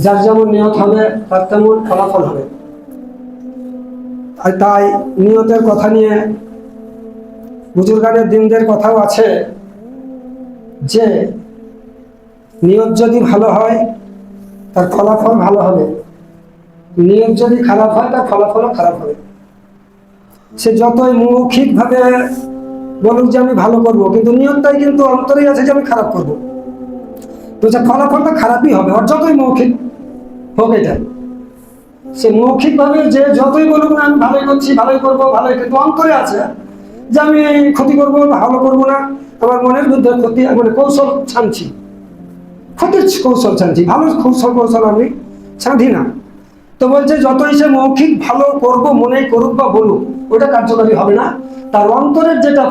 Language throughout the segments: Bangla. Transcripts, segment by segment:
যার যেমন নিয়ত হবে তার তেমন ফলাফল হবে। আর তাই নিয়তের কথা নিয়ে বুজুর্গানের দিনদের কথাও আছে যে নিয়ত যদি ভালো হয় তার ফলাফল ভালো হবে, নিয়ত যদি খারাপ হয় তার ফলাফলও খারাপ হবে। সে যতই মৌখিকভাবে বলুক যে আমি ভালো করব, কিন্তু নিয়তটাই কিন্তু অন্তরেই আছে যে আমি খারাপ করব, তো সে ফলাফলটা খারাপই হবে। ওর যতই মৌখিক হোক এটা, সে মৌখিকভাবে যে যতই বলুক না আমি ভালোই করছি, ভালোই করবো, ভালোই, কিন্তু অন্তরে আছে যে আমি ক্ষতি করবো, ভালো করবো না, আমার মনের মধ্যে ক্ষতি, মানে কৌশল ছানছি, ক্ষতির কৌশল ছানছি, ভালো কৌশল আমি ছাঁধি না। তো বলছে যতই সে মৌখিক ভালো করবো মনে করুক বা বলুক, ওটা কার্যকারী হবে না, তার অন্তরের যেটা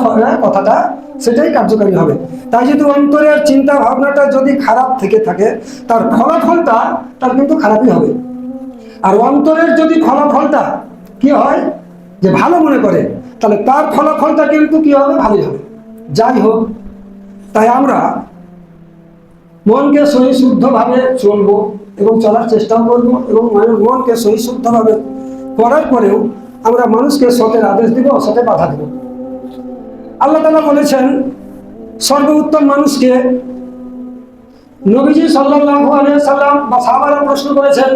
কথাটা সেটাই কার্যকারী হবে। তাই যদি অন্তরের চিন্তা ভাবনাটা যদি খারাপ থেকে থাকে তার ফলাফলটা তার কিন্তু খারাপই হবে। আর অন্তরের যদি ফলাফলটা কি হয় যে ভালো মনে করে, তাহলে তার ফলাফলটা কিন্তু কি হবে, ভালোই হবে। যাই হোক, তাই আমরা মনকে সহি শুদ্ধভাবে চলবো এবং চলার চেষ্টাও করবো, এবং মনকে সহি শুদ্ধভাবে করার পরেও আমরা মানুষকে সতের আদেশ দিব, অসতে বাধা দিব। আল্লাহ তাআলা বলেছেন সর্বোত্তম মানুষকে, নবীজি সাল্লাল্লাহু আলাইহি সাল্লাম বা সাহাবারা প্রশ্ন করেছেন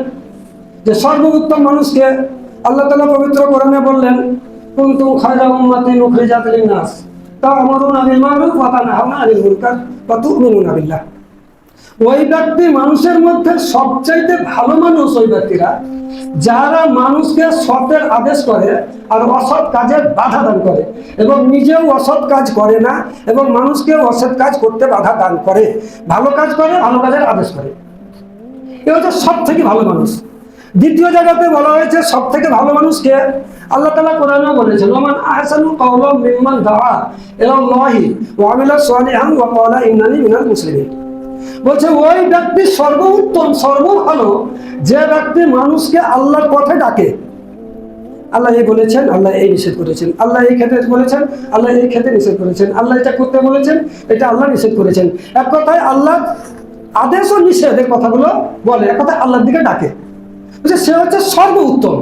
যে সর্বোত্তম মানুষকে আল্লাহ তাআলা পবিত্র কোরআনে বললেন কুনতুম খায়রা উম্মাতিন উখরিজাত লিন-নাস তা'মুরুনা বিল মা'রুফ ওয়া তানহাউনা আনিল মুনকার ওয়া তু'মিনুনা বিল্লাহ। ওই ব্যক্তি মানুষের মধ্যে সবচাইতে ভালো মানুষ ওই ব্যক্তিরা যারা মানুষকে সতের আদেশ করে আর অসৎ কাজের বাধা দান করে, এবং নিজেও অসৎ কাজ করে না এবং মানুষকে অসৎ কাজ করতে বাধা দান করে, ভালো কাজ করে, ভালো কাজের আদেশ করে। এ হচ্ছে সব থেকে ভালো মানুষ। দ্বিতীয় জায়গাতে বলা হয়েছে সব থেকে ভালো মানুষকে আল্লাহ তাআলা কোরআনে বলেছেন ওমান আহসানু কাওলাম মিম্মান দাআ ইলাল্লাহি ওয়া আমিলা সালিহান ওয়া ক্বালা ইন্নানি মিনাল মুসলিমিন। বলছে ওই ব্যক্তি সর্বোত্তম, সর্বভালো যে ব্যক্তি মানুষকে আল্লাহর পথে ডাকে। আল্লাহ এই বলেছেন, আল্লাহ এই নিষেধ করেছেন, আল্লাহ এই খেতে বলেছেন, আল্লাহ এই খেতে নিষেধ করেছেন, আল্লাহ এটা করতে বলেছেন, এটা আল্লাহ নিষেধ করেছেন। এক কথায় আল্লাহ আদেশ ও নিষেধের কথাগুলো বলে, এক কথায় আল্লাহর দিকে ডাকে। সে হচ্ছে সর্বোত্তম।